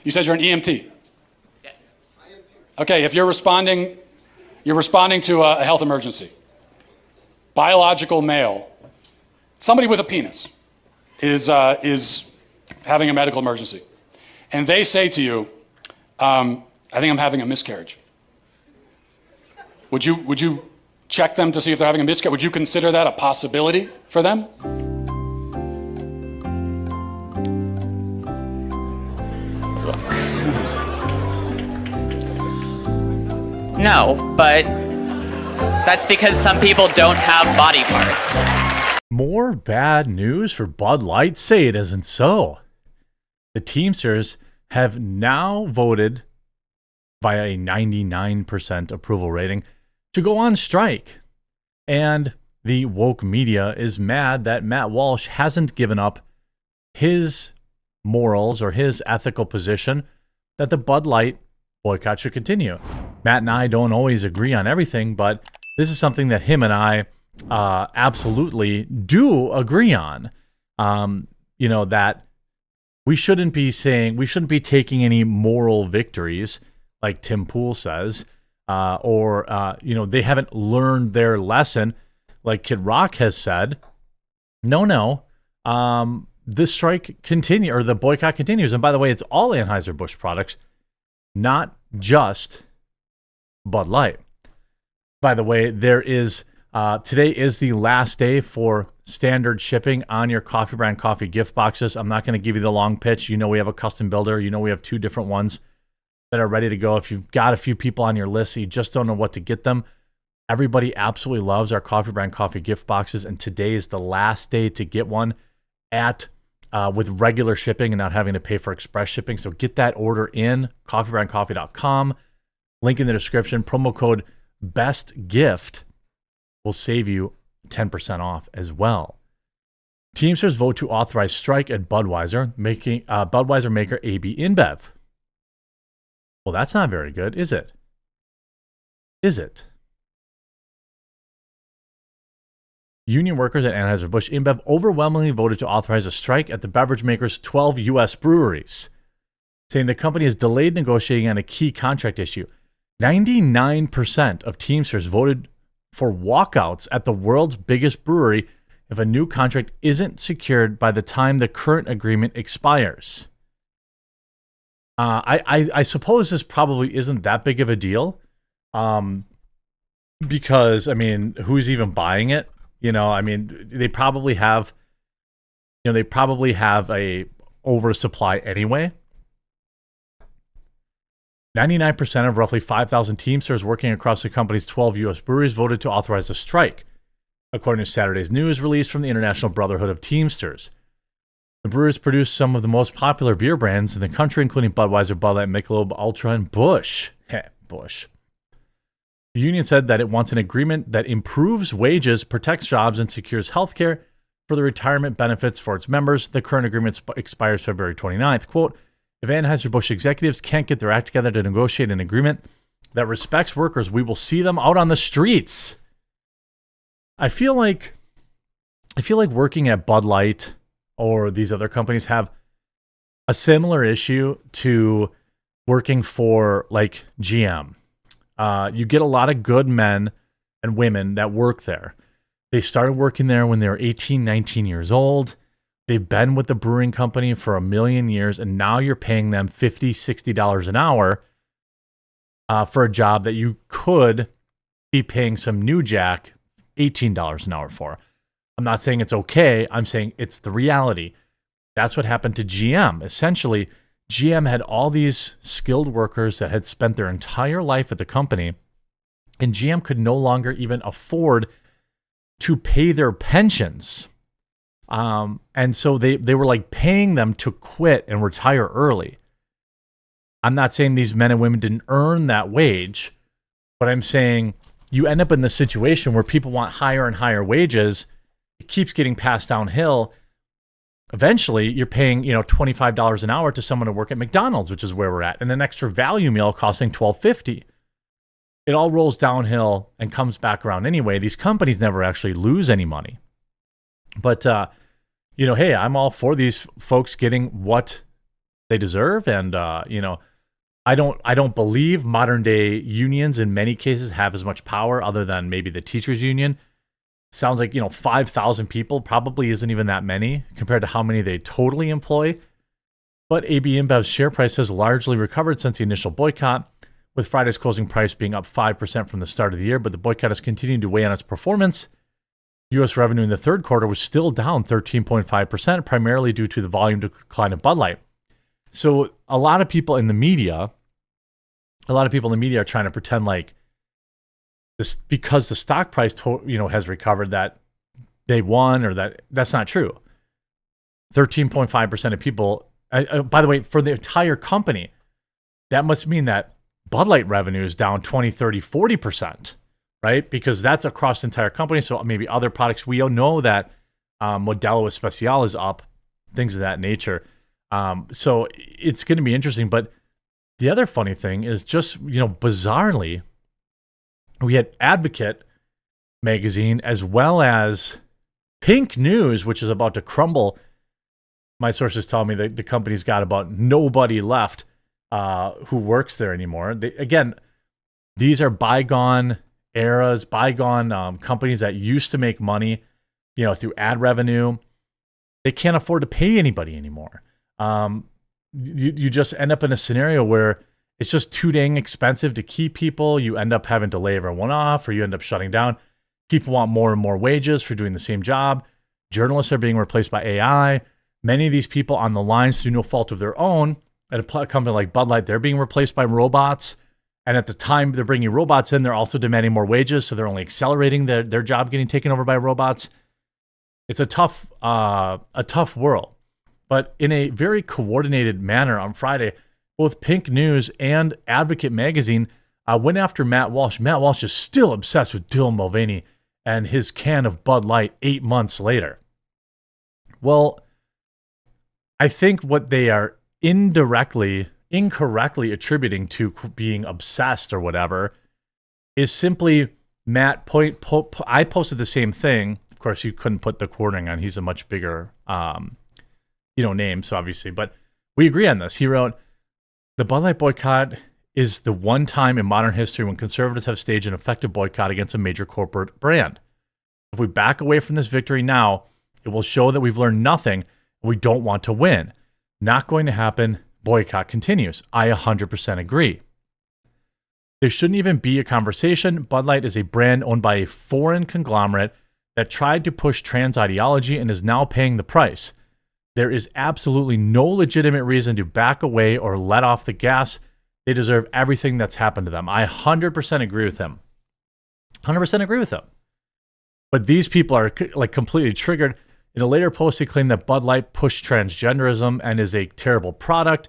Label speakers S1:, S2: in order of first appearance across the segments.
S1: You said you're an EMT.
S2: Yes.
S1: Okay, if you're responding to a health emergency. Biological male, somebody with a penis, is having a medical emergency, and they say to you, "I think I'm having a miscarriage." Would you check them to see if they're having a miscarriage? Would you consider that a possibility for them?
S2: No, but that's because some people don't have body parts.
S3: More bad news for Bud Light? Say it isn't so. The Teamsters have now voted via a 99% approval rating to go on strike. And the woke media is mad that Matt Walsh hasn't given up his morals or his ethical position that the Bud Light boycott should continue. Matt and I don't always agree on everything, but this is something that him and I absolutely do agree on. That we shouldn't be taking any moral victories, like Tim Pool says, they haven't learned their lesson, like Kid Rock has said. No. The strike or the boycott continues. And by the way, it's all Anheuser-Busch products, not just Bud Light. By the way, there is today is the last day for standard shipping on your Coffee Brand coffee gift boxes. I'm not going to give you the long pitch. You know we have a custom builder. You know we have 2 different ones that are ready to go. If you've got a few people on your list, you just don't know what to get them. Everybody absolutely loves our Coffee Brand coffee gift boxes, and today is the last day to get one with regular shipping and not having to pay for express shipping. So get that order in, coffeebrandcoffee.com. Link in the description. Promo code BESTGIFT will save you 10% off as well. Teamsters vote to authorize strike at Budweiser, making Budweiser maker AB InBev. Well, that's not very good, is it? Is it? Union workers at Anheuser-Busch InBev overwhelmingly voted to authorize a strike at the beverage maker's 12 U.S. breweries, saying the company has delayed negotiating on a key contract issue. 99% of Teamsters voted for walkouts at the world's biggest brewery if a new contract isn't secured by the time the current agreement expires. I suppose this probably isn't that big of a deal, because, who's even buying it? They probably have a oversupply anyway. 99% of roughly 5,000 Teamsters working across the company's 12 U.S. breweries voted to authorize a strike, according to Saturday's news release from the International Brotherhood of Teamsters. The brewers produce some of the most popular beer brands in the country, including Budweiser, Bud Light, Michelob Ultra, and Busch. Busch. The union said that it wants an agreement that improves wages, protects jobs, and secures health care for the retirement benefits for its members. The current agreement expires February 29th. Quote, if Anheuser-Busch executives can't get their act together to negotiate an agreement that respects workers, we will see them out on the streets. I feel like working at Bud Light or these other companies have a similar issue to working for like GM. You get a lot of good men and women that work there. They started working there when they were 18, 19 years old. They've been with the brewing company for a million years, and now you're paying them $50, $60 an hour for a job that you could be paying some new jack $18 an hour for. I'm not saying it's okay. I'm saying it's the reality. That's what happened to GM. Essentially, GM had all these skilled workers that had spent their entire life at the company, and GM could no longer even afford to pay their pensions. And so they were like paying them to quit and retire early. I'm not saying these men and women didn't earn that wage, but I'm saying you end up in this situation where people want higher and higher wages. It keeps getting passed downhill. Eventually, you're paying, $25 an hour to someone to work at McDonald's, which is where we're at, and an extra value meal costing $12.50. It all rolls downhill and comes back around anyway. These companies never actually lose any money. But, hey, I'm all for these folks getting what they deserve. And I don't believe modern day unions in many cases have as much power, other than maybe the teachers union. Sounds like 5,000 people probably isn't even that many compared to how many they totally employ. But AB InBev's share price has largely recovered since the initial boycott, with Friday's closing price being up 5% from the start of the year. But the boycott has continued to weigh on its performance. U.S. revenue in the third quarter was still down 13.5%, primarily due to the volume decline of Bud Light. So a lot of people in the media are trying to pretend like this, because the stock price has recovered, that they won, or that's not true. 13.5% of people, by the way, for the entire company, that must mean that Bud Light revenue is down 20, 30, 40%, right? Because that's across the entire company. So maybe other products, we all know that Modelo Especial is up, things of that nature. So it's going to be interesting. But the other funny thing is just, bizarrely, we had Advocate magazine as well as Pink News, which is about to crumble. My sources tell me that the company's got about nobody left who works there anymore. Again, these are bygone eras, bygone companies that used to make money, through ad revenue. They can't afford to pay anybody anymore. You just end up in a scenario where it's just too dang expensive to keep people. You end up having to lay everyone off, or you end up shutting down. People want more and more wages for doing the same job. Journalists are being replaced by AI. Many of these people on the lines through no fault of their own. At a company like Bud Light, they're being replaced by robots. And at the time they're bringing robots in, they're also demanding more wages. So they're only accelerating their job getting taken over by robots. It's a tough world. But in a very coordinated manner on Friday, both Pink News and Advocate Magazine went after Matt Walsh. Matt Walsh is still obsessed with Dylan Mulvaney and his can of Bud Light 8 months later. Well, I think what they are incorrectly attributing to being obsessed or whatever is simply Matt I posted the same thing. Of course, you couldn't put the quoting on. He's a much bigger name, so obviously, but we agree on this. He wrote, "The Bud Light boycott is the one time in modern history when conservatives have staged an effective boycott against a major corporate brand. If we back away from this victory now, it will show that we've learned nothing and we don't want to win. Not going to happen. Boycott continues. I 100% agree. There shouldn't even be a conversation. Bud Light is a brand owned by a foreign conglomerate that tried to push trans ideology and is now paying the price. There is absolutely no legitimate reason to back away or let off the gas. They deserve everything that's happened to them." I 100% agree with him. 100% agree with him. But these people are completely triggered. In a later post, he claimed that Bud Light pushed transgenderism and is a terrible product.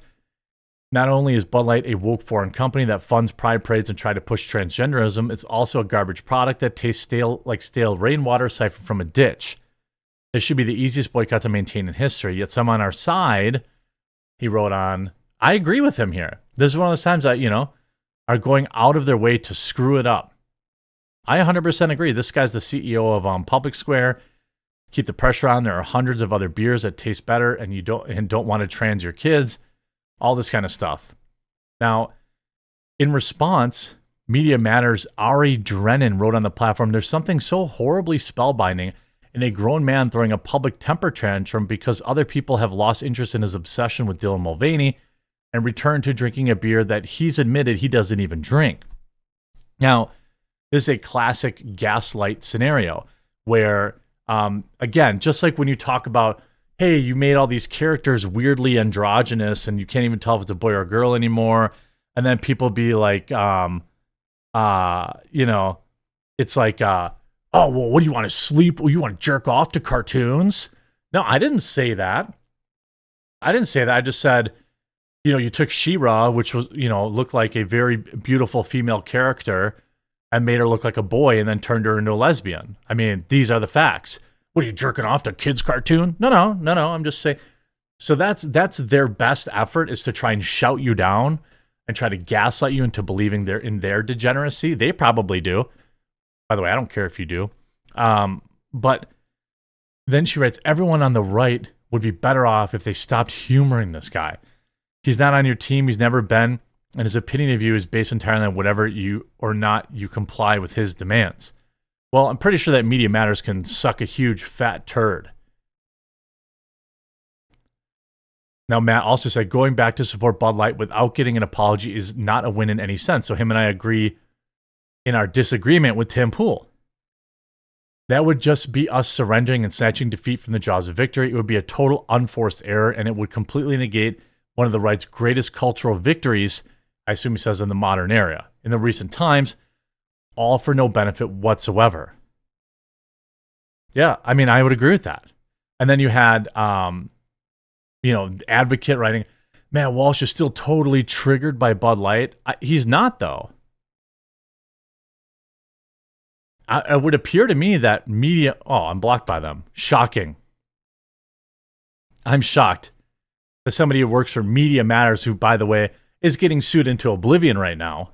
S3: Not only is Bud Light a woke foreign company that funds pride parades and try to push transgenderism, it's also a garbage product that tastes stale like stale rainwater siphoned from a ditch. This should be the easiest boycott to maintain in history. Yet some on our side, he wrote on, I agree with him here. This is one of those times that, are going out of their way to screw it up. I 100% agree. This guy's the CEO of Public Square. Keep the pressure on. There are hundreds of other beers that taste better, and you don't want to trans your kids. All this kind of stuff. Now, in response, Media Matters' Ari Drennan wrote on the platform, "There's something so horribly spellbinding in a grown man throwing a public temper tantrum because other people have lost interest in his obsession with Dylan Mulvaney and returned to drinking a beer that he's admitted he doesn't even drink." Now, this is a classic gaslight scenario where, again, just like when you talk about, hey, you made all these characters weirdly androgynous and you can't even tell if it's a boy or a girl anymore. And then people be like, it's like, oh, well, what do you want to sleep? Well, you want to jerk off to cartoons? No, I didn't say that. I just said, you took She-Ra, which was, looked like a very beautiful female character, and made her look like a boy and then turned her into a lesbian. I mean, these are the facts. What are you, jerking off to a kid's cartoon? No. I'm just saying. So that's their best effort, is to try and shout you down and try to gaslight you into believing they're in their degeneracy. They probably do. By the way, I don't care if you do. But then she writes, everyone on the right would be better off if they stopped humoring this guy. He's not on your team. He's never been. And his opinion of you is based entirely on whatever you or not you comply with his demands. Well, I'm pretty sure that Media Matters can suck a huge fat turd. Now, Matt also said going back to support Bud Light without getting an apology is not a win in any sense. So him and I agree in our disagreement with Tim Pool. That would just be us surrendering and snatching defeat from the jaws of victory. It would be a total unforced error, and it would completely negate one of the right's greatest cultural victories, I assume he says, in the modern era. In the recent times, all for no benefit whatsoever. Yeah, I mean, I would agree with that. And then you had, Advocate writing, Matt Walsh is still totally triggered by Bud Light. He's not, though. It would appear to me that media... Oh, I'm blocked by them. Shocking. I'm shocked that somebody who works for Media Matters, who, by the way, is getting sued into oblivion right now.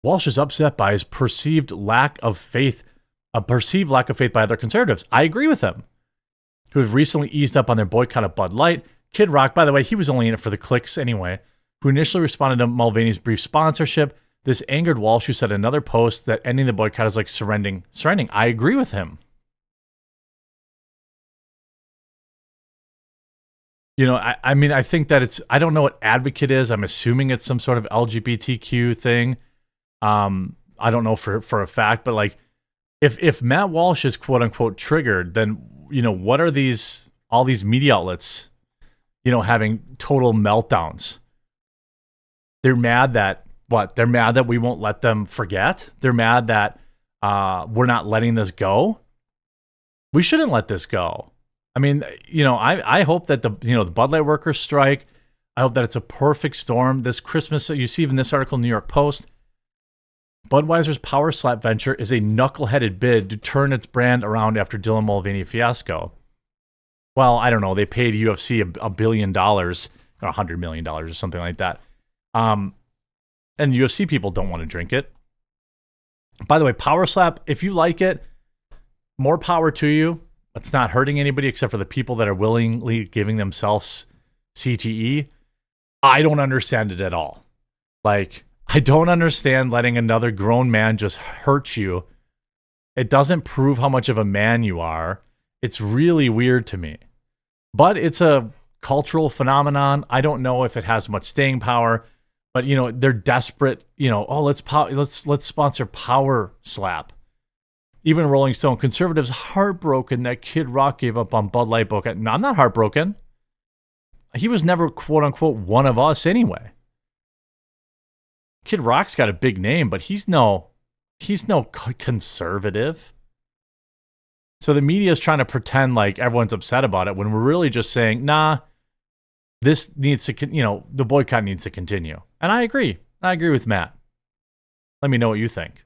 S3: Walsh is upset by his perceived lack of faith by other conservatives. I agree with him. Who have recently eased up on their boycott of Bud Light. Kid Rock, by the way, he was only in it for the clicks anyway, who initially responded to Mulvaney's brief sponsorship. This angered Walsh, who said in another post that ending the boycott is like surrendering. I agree with him. I think that I don't know what Advocate is. I'm assuming it's some sort of LGBTQ thing. I don't know for a fact, but like, if Matt Walsh is quote unquote triggered, then, what are all these media outlets, having total meltdowns? They're mad that They're mad that we won't let them forget. They're mad that we're not letting this go. We shouldn't let this go. I mean, I hope that the Bud Light workers strike. I hope that it's a perfect storm. This Christmas, you see in this article in New York Post, Budweiser's Power Slap venture is a knuckleheaded bid to turn its brand around after Dylan Mulvaney fiasco. Well, I don't know. They paid UFC $1 billion or $100 million or something like that. And UFC people don't want to drink it. By the way, Power Slap, if you like it, more power to you. It's not hurting anybody except for the people that are willingly giving themselves CTE. I don't understand it at all. Like, I don't understand letting another grown man just hurt you. It doesn't prove how much of a man you are. It's really weird to me. But it's a cultural phenomenon. I don't know if it has much staying power. But, they're desperate. Let's sponsor Power Slap. Even Rolling Stone, conservatives heartbroken that Kid Rock gave up on Bud Light boycott. No, I'm not heartbroken. He was never, quote unquote, one of us anyway. Kid Rock's got a big name, but he's no conservative. So the media is trying to pretend like everyone's upset about it when we're really just saying, nah, this needs to, the boycott needs to continue. And I agree. I agree with Matt. Let me know what you think.